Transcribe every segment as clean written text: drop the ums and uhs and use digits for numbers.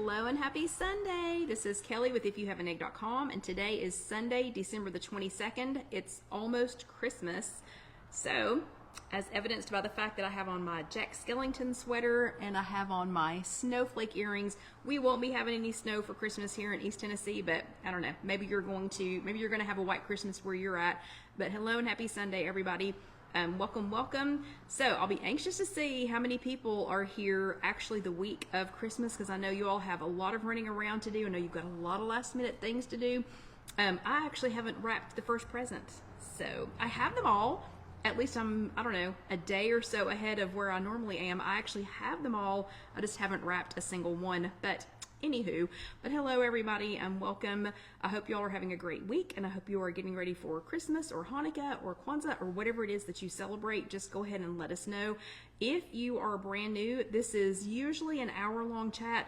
Hello and happy Sunday. This is Kelly with IfYouHaveAnEgg.com, and today is Sunday, December the 22nd. It's almost Christmas. So, as evidenced by the fact that I have on my Jack Skellington sweater and I have on my snowflake earrings, we won't be having any snow for Christmas here in East Tennessee, but I don't know, maybe you're going to have a white Christmas where you're at. But hello and happy Sunday, everybody. Welcome. So I'll be anxious to see how many people are here actually the week of Christmas, because I know you all have a lot of running around to do. I know you've got a lot of last minute things to do. I actually haven't wrapped the first present. So I have them all. At least I'm, I don't know, a day or so ahead of where I normally am. I actually have them all. I just haven't wrapped a single one. But anywho, hello everybody and welcome. I hope you all are having a great week, and I hope you are getting ready for Christmas or Hanukkah or Kwanzaa or whatever it is that you celebrate. Just go ahead and let us know. If you are brand new, this is usually an hour-long chat.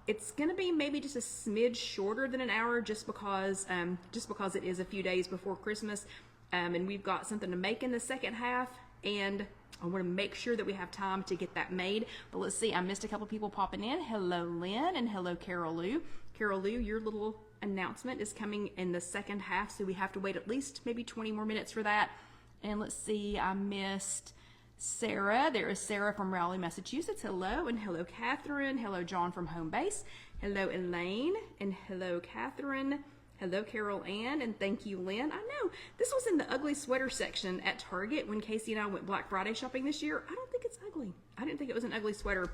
It's gonna be maybe just a smidge shorter than an hour, just because it is a few days before Christmas, and we've got something to make in the second half, and I want to make sure that we have time to get that made. But let's see, I missed a couple people popping in. Hello, Lynn, and hello, Carol Lou. Carol Lou, your little announcement is coming in the second half, so we have to wait at least maybe 20 more minutes for that. And let's see, I missed Sarah. There is Sarah from Raleigh, Massachusetts. Hello, and hello, Catherine. Hello, John from Home Base. Hello, Elaine, and hello, Catherine. Hello, Carol Ann, and thank you, Lynn. I know, this was in the ugly sweater section at Target when Casey and I went Black Friday shopping this year. I don't think it's ugly. I didn't think it was an ugly sweater.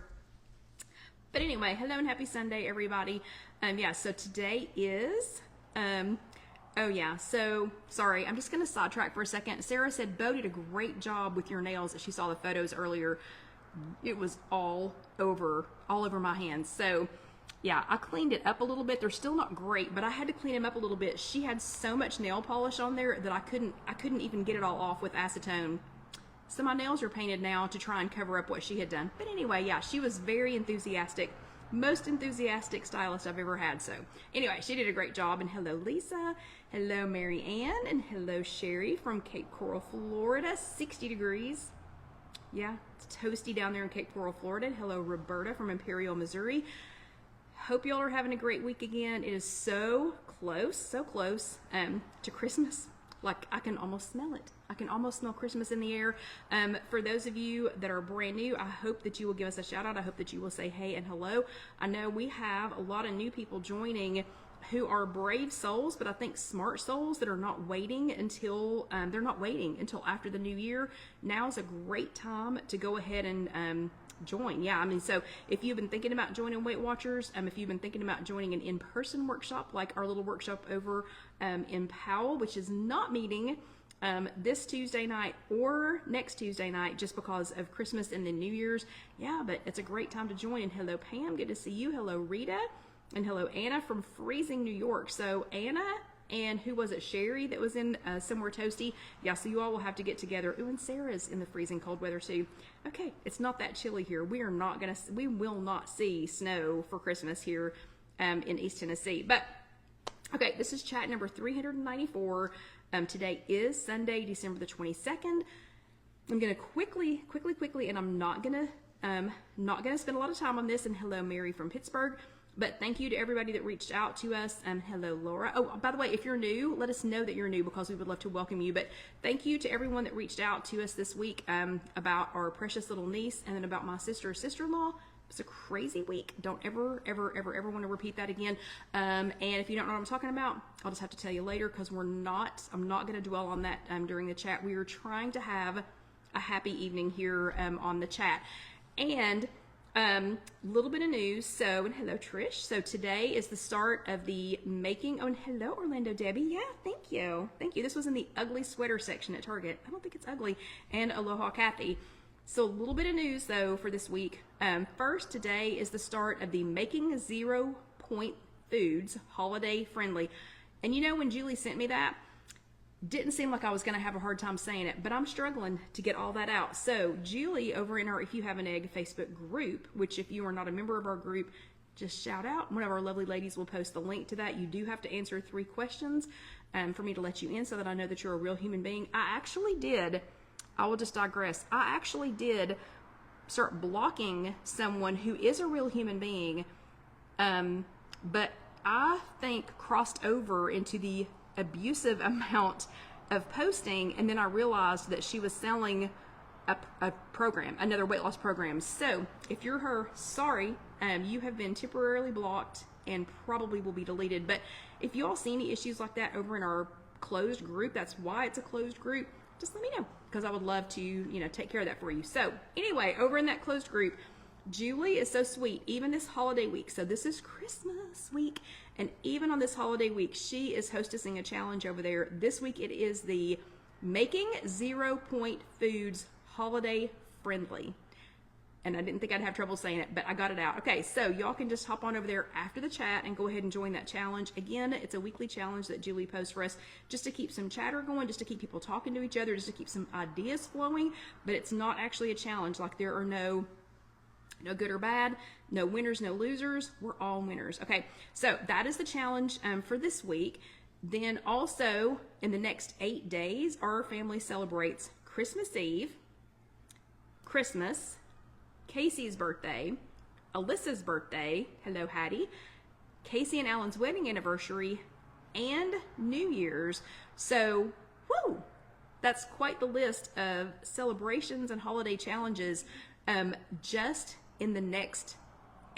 But anyway, hello and happy Sunday, everybody. Yeah, so today is, oh yeah, so, sorry, I'm just going to sidetrack for a second. Sarah said, Bo did a great job with your nails. She saw the photos earlier. It was all over my hands. So, yeah, I cleaned it up a little bit. They're still not great, but I had to clean them up a little bit. She had so much nail polish on there that I couldn't even get it all off with acetone. So my nails are painted now to try and cover up what she had done. But anyway, yeah, she was very enthusiastic. Most enthusiastic stylist I've ever had. So anyway, she did a great job. And hello, Lisa. Hello, Mary Ann. And hello, Sherry from Cape Coral, Florida. 60 degrees. Yeah, it's toasty down there in Cape Coral, Florida. Hello, Roberta from Imperial, Missouri. Hope y'all are having a great week again. It is so close to Christmas. Like, I can almost smell it. I can almost smell Christmas in the air. For those of you that are brand new, I hope that you will give us a shout out. I hope that you will say hey and hello. I know we have a lot of new people joining who are brave souls, but I think smart souls that are not waiting until after the new year. Now is a great time to go ahead and join. Yeah, I mean, so if you've been thinking about joining Weight Watchers, if you've been thinking about joining an in-person workshop like our little workshop over in Powell, which is not meeting this Tuesday night or next Tuesday night just because of Christmas and then New Year's. Yeah, but it's a great time to join. And hello, Pam, good to see you. Hello, Rita, and hello, Anna from freezing New York. So Anna and who was it, Sherry, that was in Somewhere Toasty. Yeah, so you all will have to get together. Ooh, and Sarah's in the freezing cold weather too. Okay, it's not that chilly here. We will not see snow for Christmas here in East Tennessee. But okay, this is chat number 394. Today is Sunday, December the 22nd. I'm gonna quickly, and I'm not gonna spend a lot of time on this. And hello, Mary from Pittsburgh. But thank you to everybody that reached out to us. Hello, Laura. Oh, by the way, if you're new, let us know that you're new because we would love to welcome you. But thank you to everyone that reached out to us this week about our precious little niece and then about my sister-in-law. It's a crazy week. Don't ever want to repeat that again. And if you don't know what I'm talking about, I'll just have to tell you later because I'm not going to dwell on that during the chat. We are trying to have a happy evening here on the chat. And little bit of news. So, and hello, Trish. So today is the start of the making. Oh, and hello, Orlando Debbie. Yeah, thank you. This was in the ugly sweater section at Target. I don't think it's ugly. And aloha, Kathy. So a little bit of news though for this week. First, today is the start of the Making 0 Point Foods Holiday Friendly. And you know, when Julie sent me that, didn't seem like I was going to have a hard time saying it, but I'm struggling to get all that out. So Julie over in our If You Have an Egg Facebook group, which if you are not a member of our group, just shout out. One of our lovely ladies will post the link to that. You do have to answer 3 questions for me to let you in so that I know that you're a real human being. I will just digress. I actually did start blocking someone who is a real human being But I think crossed over into the abusive amount of posting, and then I realized that she was selling a program, another weight loss program. So if you're her, sorry, you have been temporarily blocked and probably will be deleted. But if you all see any issues like that over in our closed group, that's why it's a closed group, just let me know, because I would love to, take care of that for you. So anyway, over in that closed group, Julie is so sweet, even this holiday week. So this is Christmas week, and even on this holiday week, she is hostessing a challenge over there. This week it is the Making 0 Point Foods Holiday Friendly. And I didn't think I'd have trouble saying it, but I got it out. Okay, so y'all can just hop on over there after the chat and go ahead and join that challenge. Again, it's a weekly challenge that Julie posts for us just to keep some chatter going, just to keep people talking to each other, just to keep some ideas flowing. But it's not actually a challenge. Like, there are no good or bad, no winners, no losers. We're all winners. Okay, so that is the challenge for this week. Then also in the next 8 days, our family celebrates Christmas Eve, Christmas, Casey's birthday, Alyssa's birthday, hello Hattie, Casey and Alan's wedding anniversary, and New Year's. So, woo, that's quite the list of celebrations and holiday challenges just in the next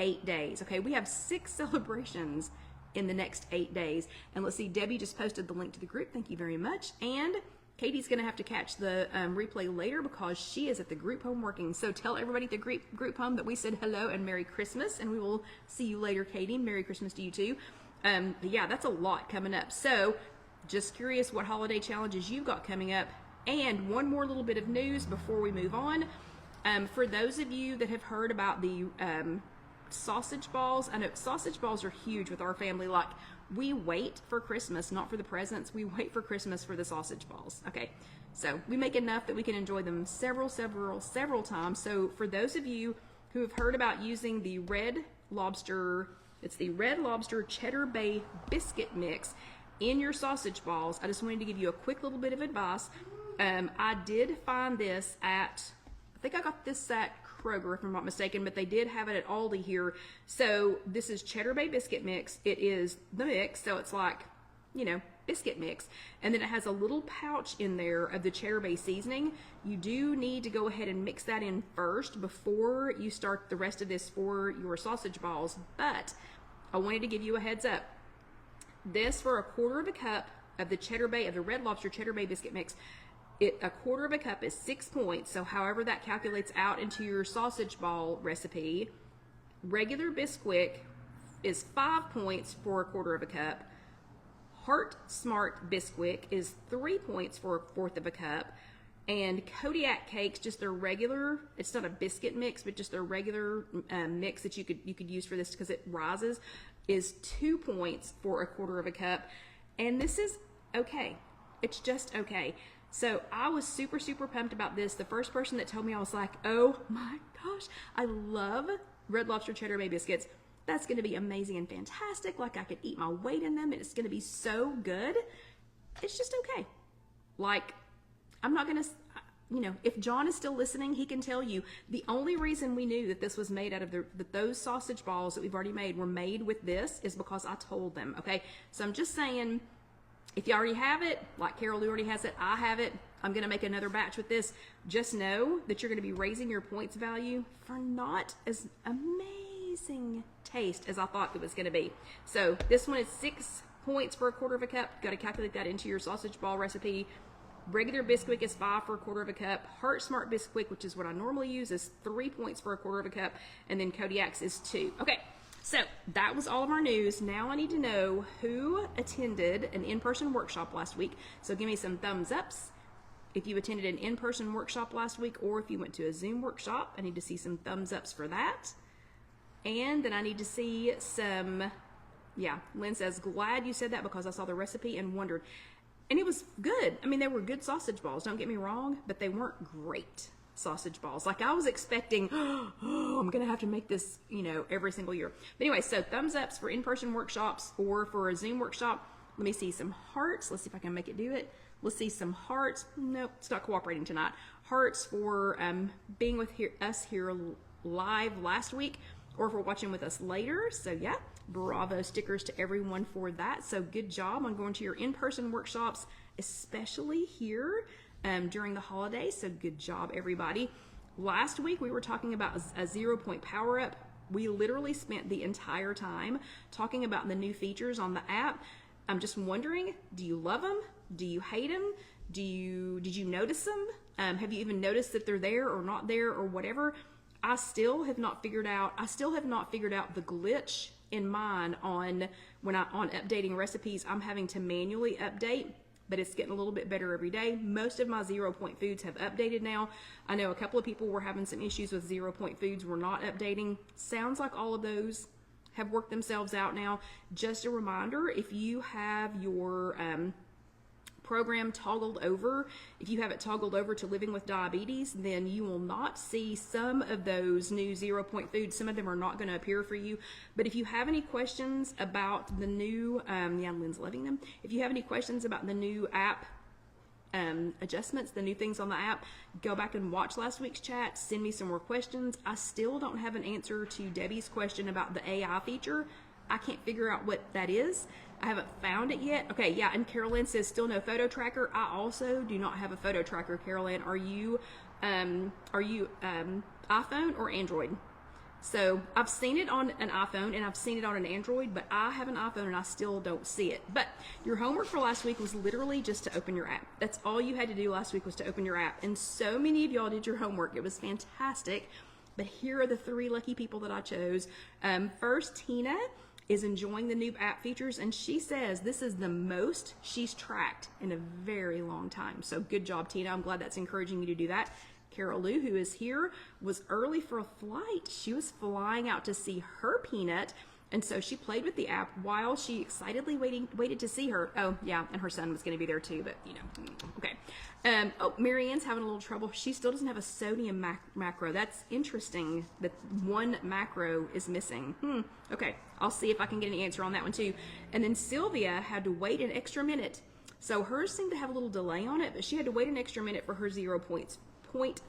8 days. Okay, we have 6 celebrations in the next 8 days. And let's see, Debbie just posted the link to the group. Thank you very much. And Katie's going to have to catch the replay later because she is at the group home working. So tell everybody at the group home that we said hello and Merry Christmas, and we will see you later, Katie. Merry Christmas to you too. But yeah, that's a lot coming up. So just curious what holiday challenges you've got coming up. And one more little bit of news before we move on. For those of you that have heard about the sausage balls, I know sausage balls are huge with our family. Like, we wait for Christmas, not for the presents. We wait for Christmas for the sausage balls. Okay, so we make enough that we can enjoy them several times. So for those of you who have heard about using the Red Lobster, it's the Red Lobster Cheddar Bay Biscuit Mix in your sausage balls, I just wanted to give you a quick little bit of advice. I did find this at, I think I got this at Kroger, if I'm not mistaken, but they did have it at Aldi here. So this is Cheddar Bay Biscuit Mix. It is the mix, so it's like, biscuit mix. And then it has a little pouch in there of the Cheddar Bay seasoning. You do need to go ahead and mix that in first before you start the rest of this for your sausage balls. But I wanted to give you a heads up. This, for a quarter of a cup of the Cheddar Bay, of the Red Lobster Cheddar Bay Biscuit Mix, a quarter of a cup is 6 points. So however that calculates out into your sausage ball recipe, regular Bisquick is 5 points for a quarter of a cup. Heart Smart Bisquick is 3 points for a fourth of a cup. And Kodiak Cakes, just their regular, it's not a biscuit mix, but just their regular mix that you could use for this because it rises, is 2 points for a quarter of a cup. And this is okay. It's just okay. So I was super pumped about this. The first person that told me, I was like, oh my gosh, I love Red Lobster Cheddar Bay biscuits. That's going to be amazing and fantastic. Like, I could eat my weight in them and it's going to be so good. It's just okay. Like, I'm not going to, if John is still listening, he can tell you the only reason we knew that this was made out of that those sausage balls that we've already made were made with this is because I told them. Okay. So I'm just saying, if you already have it, like Carol Lou already has it, I have it, I'm going to make another batch with this. Just know that you're going to be raising your points value for not as amazing taste as I thought it was going to be. So this one is 6 points for a quarter of a cup. Got to calculate that into your sausage ball recipe. Regular Bisquick is 5 for a quarter of a cup. Heart Smart Bisquick, which is what I normally use, is 3 points for a quarter of a cup. And then Kodiak's is 2. Okay. So that was all of our news. Now I need to know who attended an in-person workshop last week. So give me some thumbs ups if you attended an in-person workshop last week, or if you went to a Zoom workshop. I need to see some thumbs ups for that. And then I need to see some, Lynn says, glad you said that because I saw the recipe and wondered. And it was good. I mean, they were good sausage balls, don't get me wrong, but they weren't great sausage balls. Like, I was expecting, I'm going to have to make this, every single year. But anyway, so thumbs ups for in-person workshops or for a Zoom workshop. Let me see some hearts. Let's see if I can make it do it. Let's see some hearts. Nope, it's not cooperating tonight. Hearts for being with us here live last week. or if we're watching with us later. So yeah, bravo stickers to everyone for that. So good job on going to your in-person workshops, especially here during the holidays. So good job, everybody. Last week we were talking about a 0 point power up. We literally spent the entire time talking about the new features on the app. I'm just wondering, do you love them? Do you hate them? Did you notice them? Have you even noticed that they're there or not there or whatever? I still have not figured out the glitch in mine on updating recipes. I'm having to manually update, but it's getting a little bit better every day. Most of my 0 point foods have updated now. I know a couple of people were having some issues with 0 point foods were not updating. Sounds like all of those have worked themselves out now. Just a reminder, if you have your program toggled over, if you have it toggled over to living with diabetes, then you will not see some of those new 0 point foods. Some of them are not going to appear for you. But if you have any questions about the new, Lynn's loving them. If you have any questions about the new app adjustments, the new things on the app, go back and watch last week's chat, send me some more questions. I still don't have an answer to Debbie's question about the AI feature. I can't figure out what that is. I haven't found it yet. Okay, yeah, and Carolyn says still no photo tracker. I also do not have a photo tracker, Carolyn. Are you iPhone or Android? So I've seen it on an iPhone and I've seen it on an Android, but I have an iPhone and I still don't see it. But your homework for last week was literally just to open your app. That's all you had to do last week, was to open your app. And so many of y'all did your homework. It was fantastic. But here are the 3 lucky people that I chose. First, Tina is enjoying the new app features, and she says this is the most she's tracked in a very long time. So good job, Tina. I'm glad that's encouraging you to do that. Carol Lou, who is here, was early for a flight. She was flying out to see her peanut, and so she played with the app while she excitedly waited to see her. Oh, yeah, and her son was going to be there too, but you know, okay. Marianne's having a little trouble. She still doesn't have a sodium macro. That's interesting that one macro is missing. Okay, I'll see if I can get an answer on that one too. And then Sylvia had to wait an extra minute. So hers seemed to have a little delay on it, but she had to wait an extra minute for her 0 point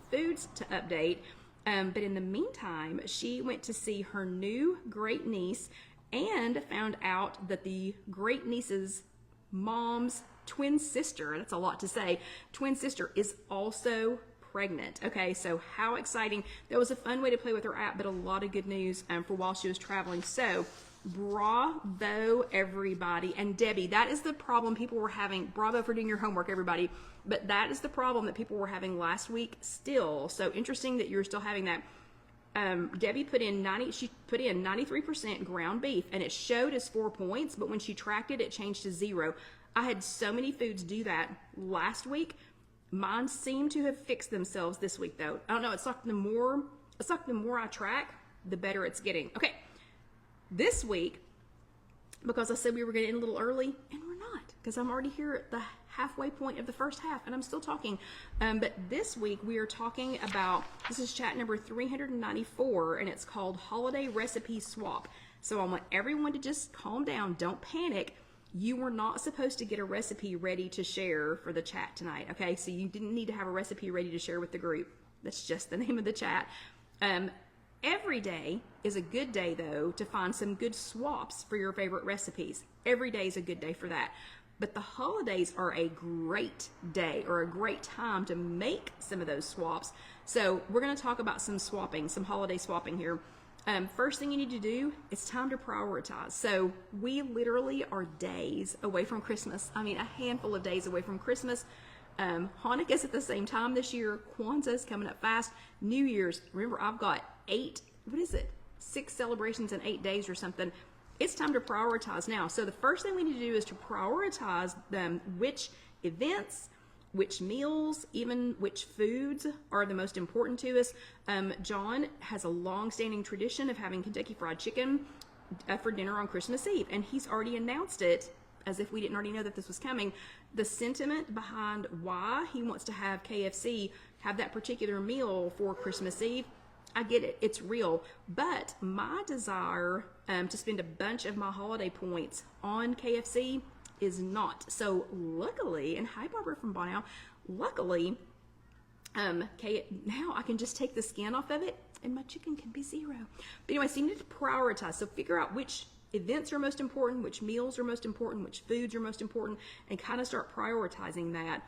foods to update. But in the meantime, she went to see her new great niece and found out that the great niece's mom's twin sister, that's a lot to say, twin sister is also pregnant. Okay, so how exciting. That was a fun way to play with her app, but a lot of good news for while she was traveling. So bravo, everybody. And Debbie, that is the problem people were having. Bravo for doing your homework, everybody. But that is the problem that people were having last week still. So interesting that you're still having that. Debbie put in 93% ground beef, and it showed as 4 points, but when she tracked it, it changed to 0. I had so many foods do that last week. Mine seem to have fixed themselves this week, though. I don't know. It's like the more I track, the better it's getting. Okay, this week, because I said we were going to end a little early, and we're not, because I'm already here at the halfway point of the first half, and I'm still talking. But this week we are talking about, this is chat number 394, and it's called Holiday Recipe Swap. So I want everyone to just calm down. Don't panic. You were not supposed to get a recipe ready to share for the chat tonight, okay? So you didn't need to have a recipe ready to share with the group. That's just the name of the chat. Every day is a good day, though, to find some good swaps for your favorite recipes. Every day is a good day for that. But the holidays are a great day, or a great time to make some of those swaps. So we're going to talk about some swapping, some holiday swapping here. First thing you need to do, it's time to prioritize. So we literally are days away from Christmas. I mean, a handful of days away from Christmas. Hanukkah's at the same time this year. Kwanzaa's coming up fast. New Year's, remember, I've got 6 celebrations in 8 days or something. It's time to prioritize now. So the first thing we need to do is to prioritize which events, which meals, even which foods are the most important to us. John has a long-standing tradition of having Kentucky Fried Chicken for dinner on Christmas Eve, and he's already announced it, as if we didn't already know that this was coming. The sentiment behind why he wants to have KFC have that particular meal for Christmas Eve, I get it, it's real. But my desire to spend a bunch of my holiday points on KFC is not. So luckily, and hi Barbara from Bonnow, luckily, now I can just take the skin off of it and my chicken can be 0. But anyway, so you need to prioritize. So figure out which events are most important, which meals are most important, which foods are most important, and kind of start prioritizing that.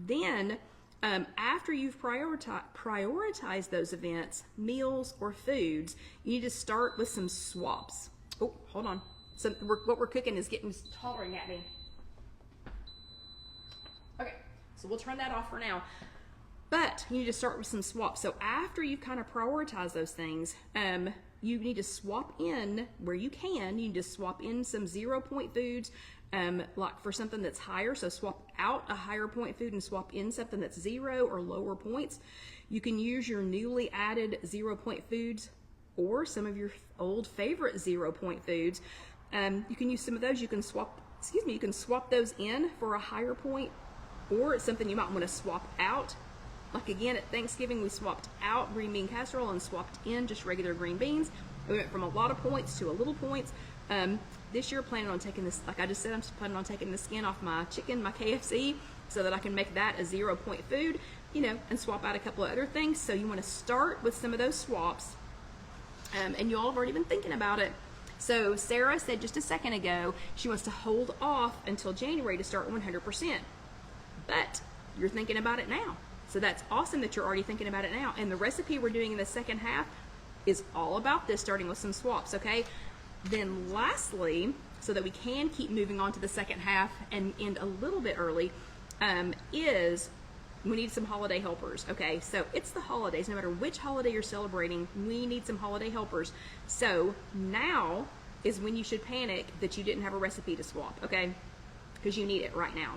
Then, after you've prioritized those events, meals or foods, you need to start with some swaps. Oh, hold on. So what we're cooking is hollering at me. Okay, so we'll turn that off for now. But you need to start with some swaps. So after you've kind of prioritized those things, you need to swap in where you can. You need to swap in some 0-point foods, like for something that's higher. So swap out a higher point food and swap in something that's 0 or lower points. You can use your newly added 0-point foods or some of your old favorite 0-point foods. You can use some of those. You can swap those in for a higher point, or it's something you might want to swap out. Like again, at Thanksgiving, we swapped out green bean casserole and swapped in just regular green beans. We went from a lot of points to a little points. This year, planning on taking this, like I just said, I'm planning on taking the skin off my chicken, my KFC, so that I can make that a 0-point food, and swap out a couple of other things. So you want to start with some of those swaps, and you all have already been thinking about it. So Sarah said just a second ago, she wants to hold off until January to start 100%. But you're thinking about it now. So that's awesome that you're already thinking about it now. And the recipe we're doing in the second half is all about this, starting with some swaps, okay? Then lastly, so that we can keep moving on to the second half and end a little bit early, is we need some holiday helpers, okay? So it's the holidays. No matter which holiday you're celebrating, we need some holiday helpers. So now is when you should panic that you didn't have a recipe to swap, okay? Because you need it right now.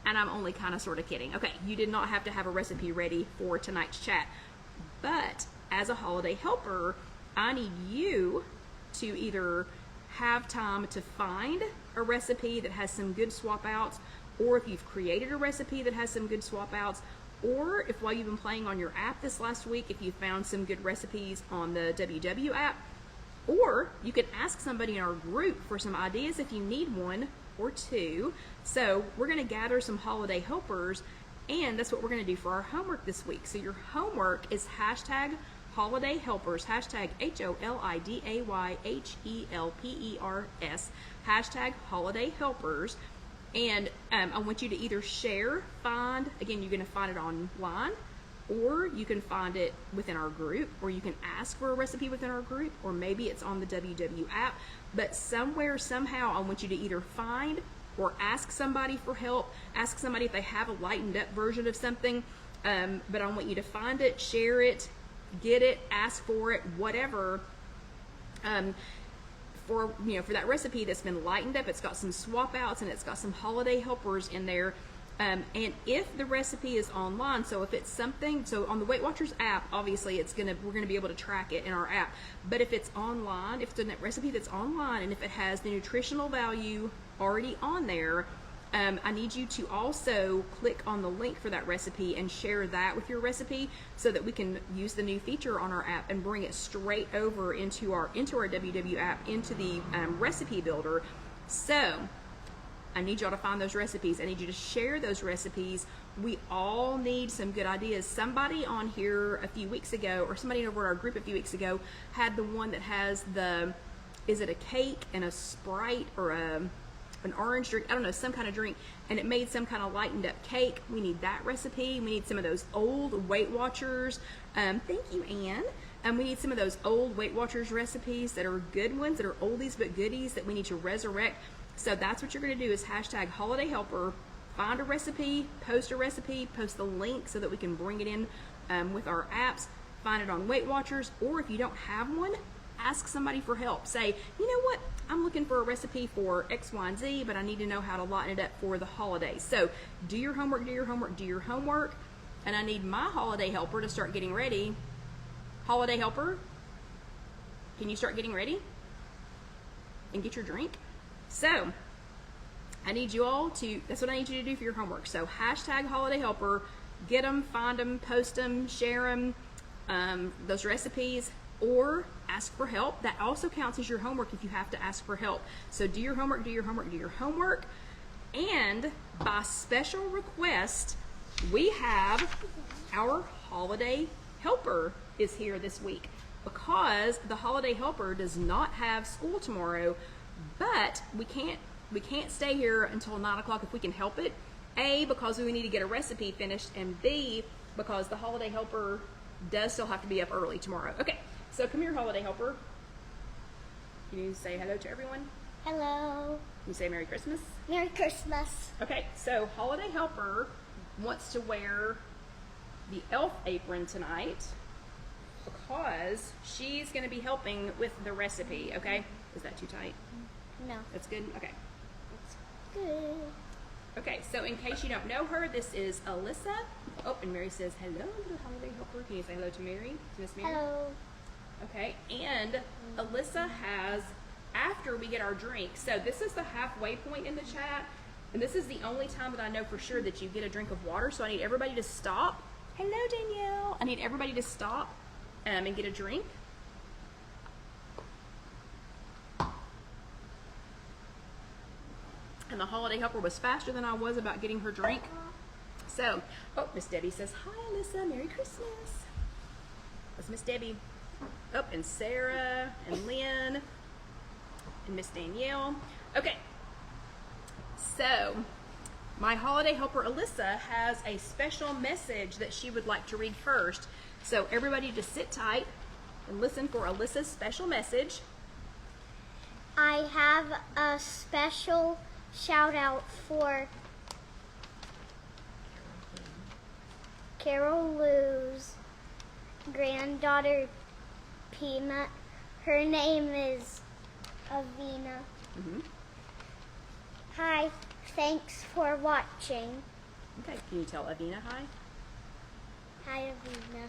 And I'm only kind of sort of kidding. Okay, you did not have to have a recipe ready for tonight's chat. But as a holiday helper, I need you to either have time to find a recipe that has some good swap outs, or if you've created a recipe that has some good swap outs, or if while you've been playing on your app this last week, if you found some good recipes on the WW app, or you can ask somebody in our group for some ideas if you need one or two. So we're going to gather some holiday helpers, and that's what we're going to do for our homework this week. So your homework is hashtag holiday helpers, hashtag HOLIDAYHELPERS, hashtag holiday helpers. And I want you to either share, find, again, you're going to find it online, or you can find it within our group, or you can ask for a recipe within our group, or maybe it's on the WW app. But somewhere, somehow, I want you to either find or ask somebody for help, ask somebody if they have a lightened up version of something, but I want you to find it, share it, get it, ask for it, whatever, for that recipe that's been lightened up. It's got some swap outs and it's got some holiday helpers in there. And if the recipe is online, so if it's something, so on the Weight Watchers app, obviously we're gonna be able to track it in our app. But if it's online, if it's a recipe that's online, and if it has the nutritional value already on there, I need you to also click on the link for that recipe and share that with your recipe, so that we can use the new feature on our app and bring it straight over into our WW app, into the recipe builder. So I need y'all to find those recipes. I need you to share those recipes. We all need some good ideas. Somebody on here a few weeks ago, or somebody over our group a few weeks ago, had the one that has is it a cake and a Sprite or an orange drink? I don't know, some kind of drink, and it made some kind of lightened up cake. We need that recipe. We need some of those old Weight Watchers. Thank you, Anne. We need some of those old Weight Watchers recipes that are good ones, that are oldies but goodies, that we need to resurrect. So that's what you're going to do, is hashtag holiday helper, find a recipe, post the link so that we can bring it in with our apps, find it on Weight Watchers, or if you don't have one, ask somebody for help. Say, you know what, I'm looking for a recipe for X, Y, and Z, but I need to know how to lighten it up for the holidays. So do your homework, and I need my holiday helper to start getting ready. Holiday helper, can you start getting ready and get your drink? So I need you all that's what I need you to do for your homework. So hashtag holiday helper, get them, find them, post them, share them, those recipes, or ask for help. That also counts as your homework if you have to ask for help. So do your homework, and by special request, we have our holiday helper is here this week because the holiday helper does not have school tomorrow, but we can't stay here until 9 o'clock if we can help it. A, because we need to get a recipe finished, and B, because the holiday helper does still have to be up early tomorrow. Okay, so come here, holiday helper. Can you say hello to everyone? Hello. You say Merry Christmas? Merry Christmas. Okay, so holiday helper wants to wear the elf apron tonight because she's going to be helping with the recipe, okay? Is that too tight? No. That's good? Okay. It's good. Okay, so in case you don't know her, this is Alyssa. Oh, and Mary says hello to the holiday helper. Can you say hello to Mary? To Miss Mary? Hello. Okay, and Alyssa has, after we get our drink, so this is the halfway point in the chat, and this is the only time that I know for sure that you get a drink of water, so I need everybody to stop. Hello, Danielle. I need everybody to stop and get a drink. And the holiday helper was faster than I was about getting her drink. So, oh, Miss Debbie says, hi, Alyssa, Merry Christmas. That's Miss Debbie. Oh, and Sarah, and Lynn, and Miss Danielle. Okay, so my holiday helper, Alyssa, has a special message that she would like to read first. So everybody just sit tight and listen for Alyssa's special message. I have a special shout out for Carol Lou's granddaughter Peanut. Her name is Avina. Hi, thanks for watching. Okay, can you tell Avina hi? Hi, Avina.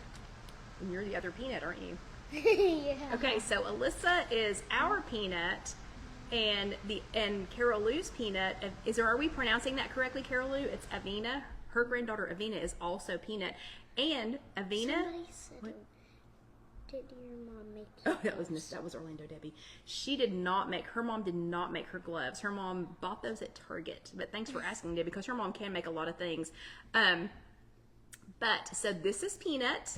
And you're the other Peanut, aren't you? Yeah. Okay, so Alyssa is our Peanut, and Carol Lou's Peanut. Are we pronouncing that correctly, Carol Lou? It's Avina. Her granddaughter Avina is also Peanut, and Avina. Somebody said, What? Did your mom make you? Oh, that was Orlando Debbie. Her mom did not make her gloves. Her mom bought those at Target. But thanks for asking, Debbie, because her mom can make a lot of things. So this is Peanut.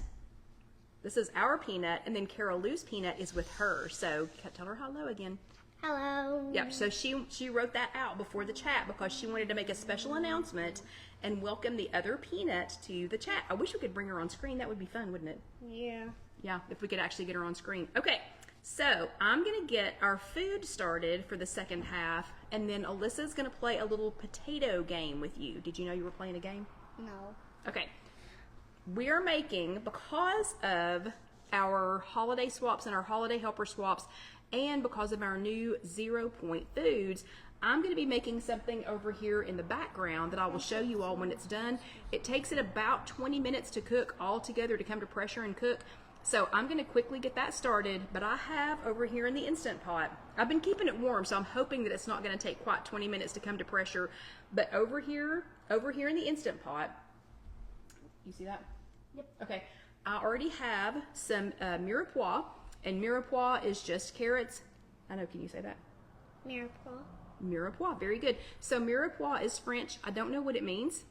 This is our Peanut, and then Carol Lou's Peanut is with her. So tell her hello again. Hello. Yep, so she wrote that out before the chat because she wanted to make a special announcement and welcome the other Peanut to the chat. I wish we could bring her on screen. That would be fun, wouldn't it? Yeah. Yeah, if we could actually get her on screen. Okay, so I'm going to get our food started for the second half, and then Alyssa's going to play a little potato game with you. Did you know you were playing a game? No. Okay. We are making, because of our holiday swaps and our holiday helper swaps, and because of our new 0-point foods, I'm going to be making something over here in the background that I will show you all when it's done. It takes it about 20 minutes to cook all together, to come to pressure and cook. So I'm going to quickly get that started, but I have over here in the Instant Pot, I've been keeping it warm, so I'm hoping that it's not going to take quite 20 minutes to come to pressure. But over here in the Instant Pot, you see that? Yep. Okay, I already have some mirepoix, and mirepoix is just carrots. I know, can you say that? Mirepoix. Mirepoix, very good. So mirepoix is French. I don't know what it means.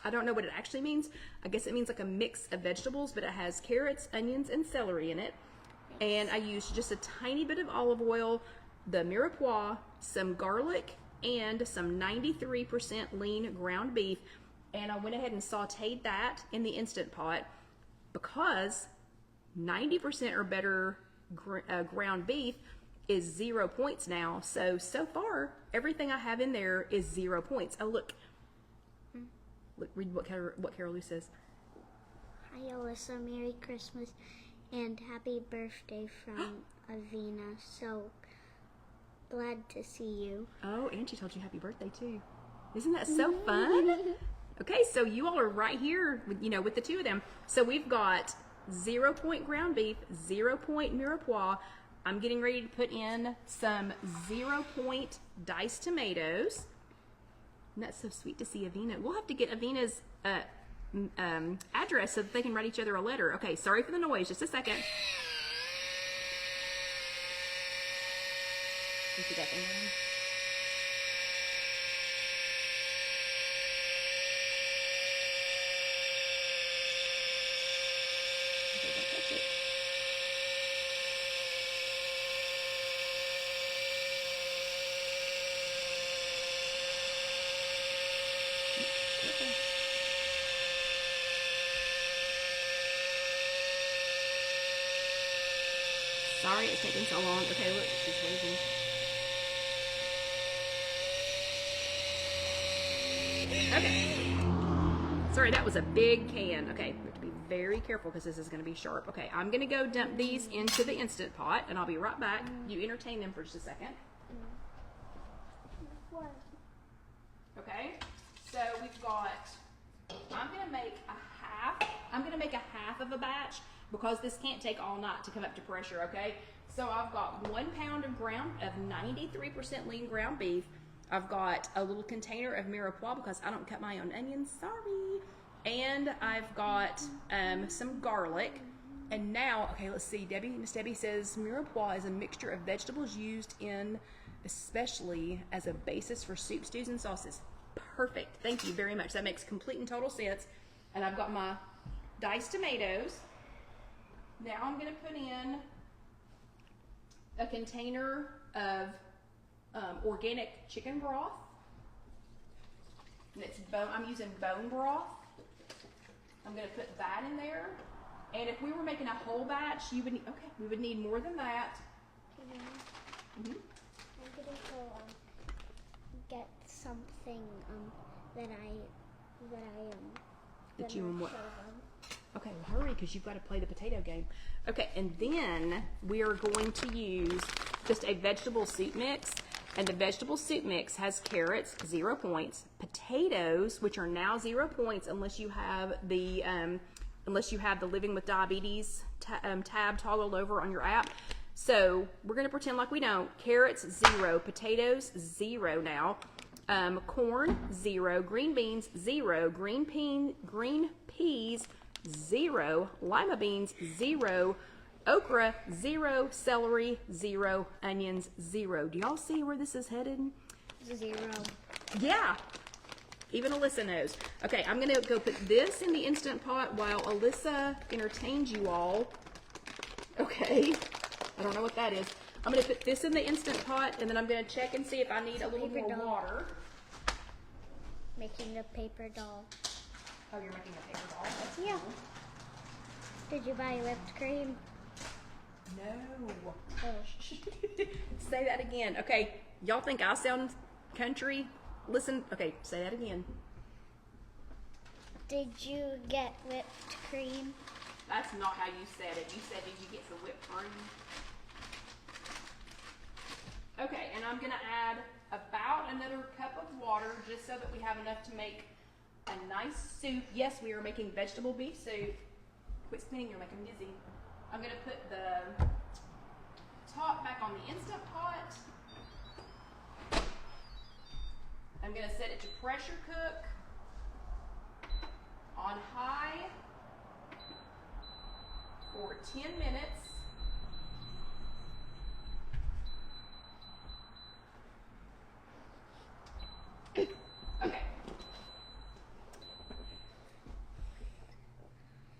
I don't know what it actually means. I guess it means like a mix of vegetables, but it has carrots, onions, and celery in it. And I used just a tiny bit of olive oil, the mirepoix, some garlic, and some 93% lean ground beef. And I went ahead and sauteed that in the Instant Pot because 90% or better ground beef is 0 points now. So far, everything I have in there is 0 points. Oh, look. Look, read what Carol Lou says. Hi, Alyssa. Merry Christmas and happy birthday from Avina. So glad to see you. Oh, and she told you happy birthday, too. Isn't that so fun? Okay, so you all are right here, with the two of them. So we've got 0-point ground beef, 0-point mirepoix. I'm getting ready to put in some 0-point diced tomatoes. And that's so sweet to see Avina. We'll have to get Avina's address so that they can write each other a letter. Okay, sorry for the noise. Just a second. You see that thing running? Okay, don't touch it. Sorry it's taking so long. Okay, look, she's waving. Okay. Sorry, that was a big can. Okay, we have to be very careful because this is going to be sharp. Okay, I'm going to go dump these into the Instant Pot, and I'll be right back. You entertain them for just a second. Okay, so we've got, I'm going to make a half of a batch because this can't take all night to come up to pressure, okay? So I've got 1 pound of 93% lean ground beef. I've got a little container of mirepoix because I don't cut my own onions, sorry. And I've got some garlic. And now, okay, let's see, Miss Debbie says mirepoix is a mixture of vegetables used in especially as a basis for soup, stews, and sauces. Perfect, thank you very much. That makes complete and total sense. And I've got my diced tomatoes. Now I'm gonna put in a container of organic chicken broth. And it's I'm using bone broth. I'm going to put that in there. And if we were making a whole batch, we would need more than that. I'm going to go get something that you and what? Okay, well hurry because you've got to play the potato game. Okay, and then we are going to use just a vegetable soup mix. And the vegetable soup mix has carrots, 0 points, potatoes, which are now 0 points unless you have the Living with Diabetes tab toggled over on your app. So we're going to pretend like we don't. Carrots, 0. Potatoes, 0 now. Corn, 0. Green beans, 0. Green peas, 0. Lima beans, 0. Okra, 0. Celery, 0. Onions, 0. Do y'all see where this is headed? 0. Yeah. Even Alyssa knows. Okay, I'm going to go put this in the Instant Pot while Alyssa entertains you all. Okay. I don't know what that is. I'm going to put this in the Instant Pot, and then I'm going to check and see if I need a little more water. Making a paper doll. Oh, you're making a paper doll? That's yeah. cool. Did you buy whipped cream? No. Oh. Say that again. Okay, y'all think I sound country? Listen, okay, say that again. Did you get whipped cream? That's not how you said it. You said, did you get some whipped cream? Okay, and I'm gonna add about another cup of water just so that we have enough to make a nice soup. Yes, we are making vegetable beef soup. Quit spinning, you're making me dizzy. I'm gonna put the top back on the Instant Pot. I'm gonna set it to pressure cook on high for 10 minutes. Okay.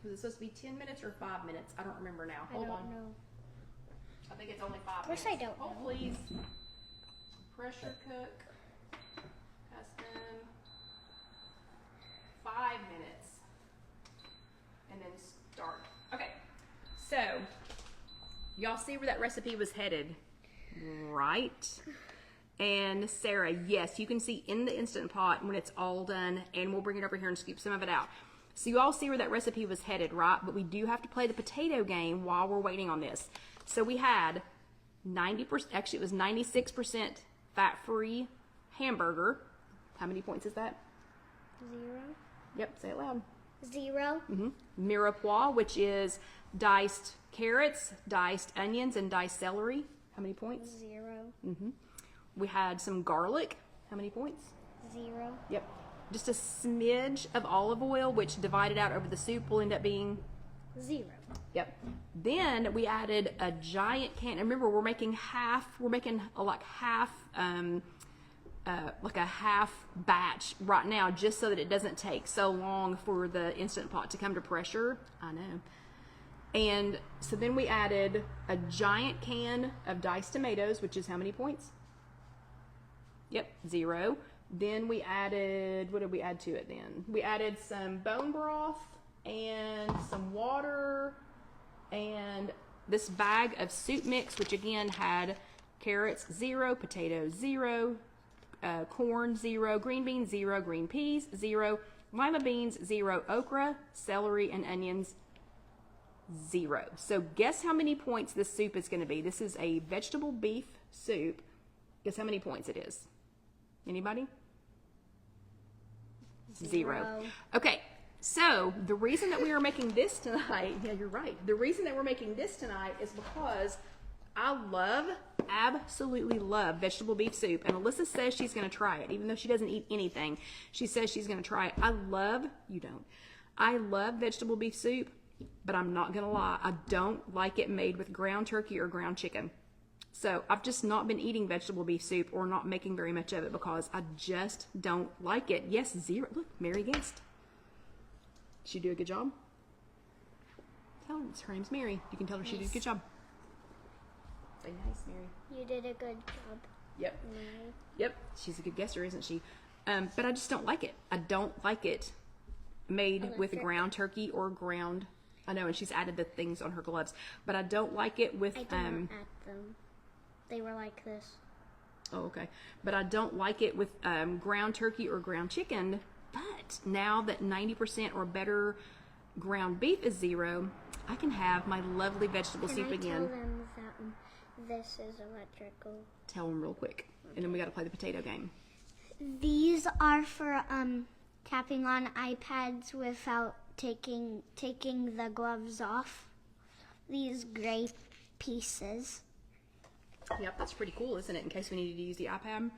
Was it supposed to be 10 minutes or 5 minutes? I don't remember now. Hold on. I don't know. I think it's only 5 minutes. Of course I don't know. Hold please. Pressure cook. Custom. 5 minutes. And then start. Okay. So, y'all see where that recipe was headed, right? And Sarah, yes, you can see in the Instant Pot when it's all done, and we'll bring it over here and scoop some of it out. So you all see where that recipe was headed, right? But we do have to play the potato game while we're waiting on this. So we had 90%, actually it was 96% fat-free hamburger. How many points is that? 0. Yep, say it loud. 0. Mirepoix, which is diced carrots, diced onions, and diced celery. How many points? 0. We had some garlic. How many points? 0. Yep. Just a smidge of olive oil, which divided out over the soup will end up being 0. Yep. Then we added a giant can. And remember, we're making like a half batch right now, just so that it doesn't take so long for the Instant Pot to come to pressure. I know. And so then we added a giant can of diced tomatoes, which is how many points? Yep, 0. Then we added, what did we add to it then? We added some bone broth and some water and this bag of soup mix, which again had carrots 0, potatoes 0, corn 0, green beans 0, green peas 0, lima beans 0, okra, celery, and onions 0. So guess how many points this soup is going to be. This is a vegetable beef soup. Guess how many points it is? Anybody? 0. Okay, so the reason that we are making this tonight, yeah, you're right. The reason that we're making this tonight is because I absolutely love vegetable beef soup. And Alyssa says she's going to try it, even though she doesn't eat anything. She says she's going to try it. I love vegetable beef soup, but I'm not going to lie. I don't like it made with ground turkey or ground chicken. So I've just not been eating vegetable beef soup or not making very much of it because I just don't like it. Yes, 0. Look, Mary guessed. Did she do a good job? Tell her, her name's Mary. You can tell her she did a good job. Say nice, Mary. You did a good job. Yep. Mary. Yep. She's a good guesser, isn't she? But I just don't like it. I don't like it made with ground turkey or ground. I know, and she's added the things on her gloves, but I don't like it with. I did not add them. They were like this. Oh, okay. But I don't like it with ground turkey or ground chicken. But now that 90% or better ground beef is 0, I can have my lovely vegetable soup again. Tell them that this is electrical. Tell them real quick. And then we got to play the potato game. These are for tapping on iPads without taking the gloves off. These gray pieces. Yep, that's pretty cool, isn't it? In case we needed to use the iPad.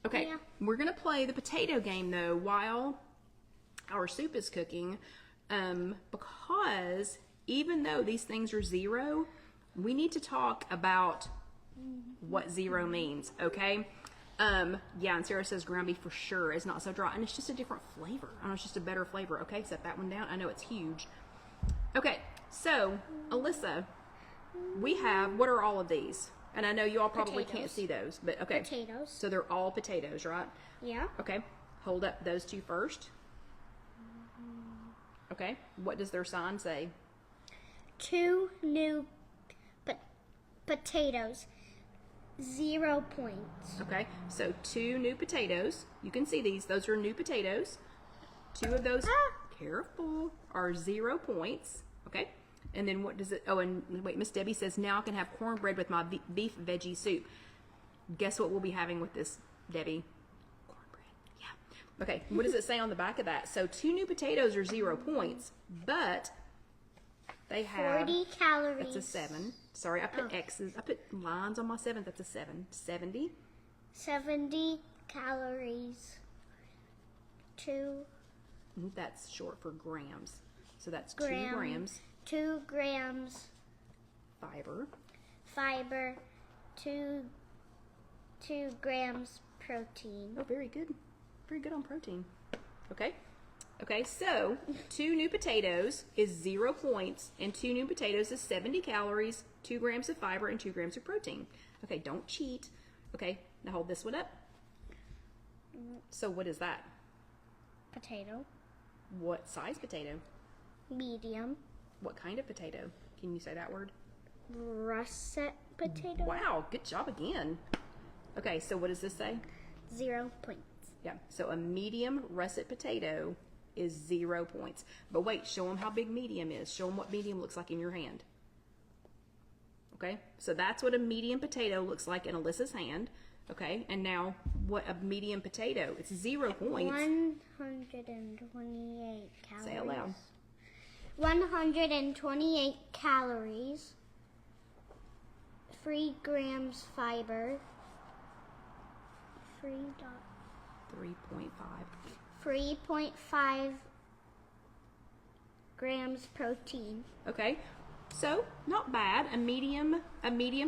Okay, Yeah. We're going to play the potato game, though, while our soup is cooking. Because even though these things are 0, we need to talk about what 0 means, okay? Yeah, and Sarah says ground beef for sure is not so dry. And it's just a different flavor. I know, it's just a better flavor. Okay, set that one down. I know it's huge. Okay, so, Alyssa, we have, what are all of these? And I know you all probably can't see those, but okay. Potatoes. So they're all potatoes, right? Yeah. Okay. Hold up those two first. Okay. What does their sign say? 2 new potatoes. 0 points. Okay. So 2 new potatoes. You can see these. Those are new potatoes. 2 of those, careful, are 0 points. Okay. And then what does it, oh, and wait, Miss Debbie says, now I can have cornbread with my beef veggie soup. Guess what we'll be having with this, Debbie? Cornbread. Yeah. Okay, what does it say on the back of that? So 2 new potatoes are 0 points, but they have 40 calories. That's a 7. Sorry, I put X's. I put lines on my 7. That's a 7. 70. 70 calories. 2 That's short for grams. So that's 2 Gram. grams. 2 grams Fiber. fiber. 2 grams protein. Oh, very good. Very good on protein. Okay. Okay, so 2 new potatoes is 0 points, and 2 new potatoes is 70 calories, 2 grams of fiber, and 2 grams of protein. Okay, don't cheat. Okay, now hold this one up. So what is that? Potato. What size potato? Medium. What kind of potato? Can you say that word? Russet potato. Wow, good job again. Okay, so what does this say? 0 points. Yeah, so a medium russet potato is 0 points. But wait, show them how big medium is. Show them what medium looks like in your hand. Okay, so that's what a medium potato looks like in Alyssa's hand. Okay, and now what a medium potato? It's 0 points. 128 calories. Say it loud. 128 calories. 3 grams fiber. 3.5. 3.5 grams protein. Okay, so not bad. A medium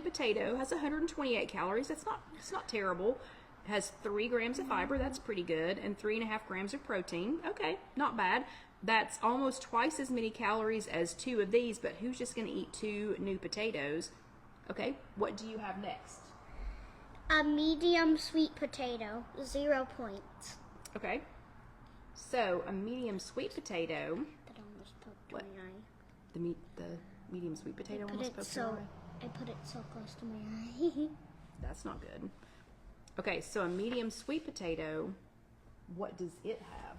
potato has 128 calories. It's not terrible. It has 3 grams of fiber. That's pretty good, and 3.5 grams of protein. Okay, not bad. That's almost twice as many calories as 2 of these. But who's just going to eat 2 new potatoes? Okay, what do you have next? A medium sweet potato. 0 points. Okay, so a medium sweet potato. That almost poked What? my eye. Medium sweet potato Put almost it poked so your eye. I put it so close to my eye. That's not good. Okay, so a medium sweet potato, what does it have?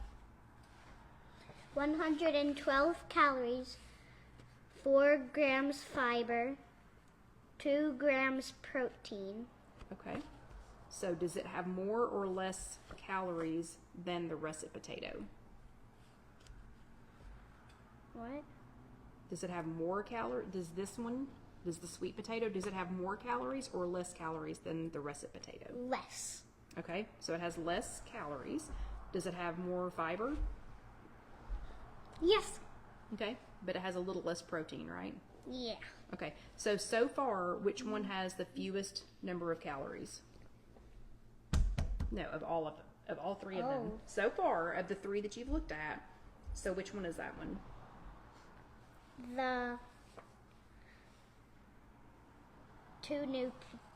112 calories, 4 grams fiber, 2 grams protein. Okay. So does it have more or less calories than the russet potato? What? Does it have more calories? Does this one, does the sweet potato, does it have more calories or less calories than the russet potato? Less. Okay, so it has less calories. Does it have more fiber? Yes. Okay, but it has a little less protein, right? Yeah. Okay, so far, which one has the fewest number of calories? No, of all three of them. Oh. So far, of the three that you've looked at, so which one is that one? The 2 new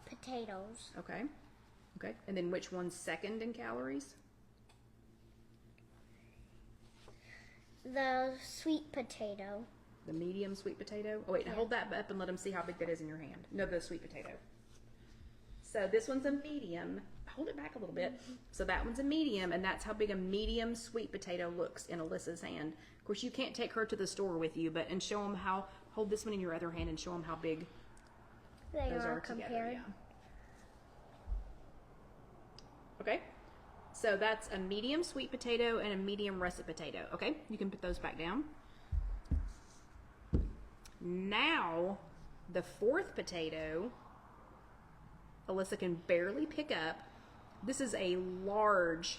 potatoes. Okay. Okay, and then which one's second in calories? The sweet potato. The medium sweet potato? Oh wait, Yeah. hold that up and let them see how big that is in your hand. No, the sweet potato. So this one's a medium. Hold it back a little bit. So that one's a medium, and that's how big a medium sweet potato looks in Alyssa's hand. Of course, you can't take her to the store with you, but and show them how. Hold this one in your other hand and show them how big They those are are together. compared. Yeah. Okay. So that's a medium sweet potato and a medium russet potato. Okay, you can put those back down. Now, the fourth potato, Alyssa can barely pick up. This is a large,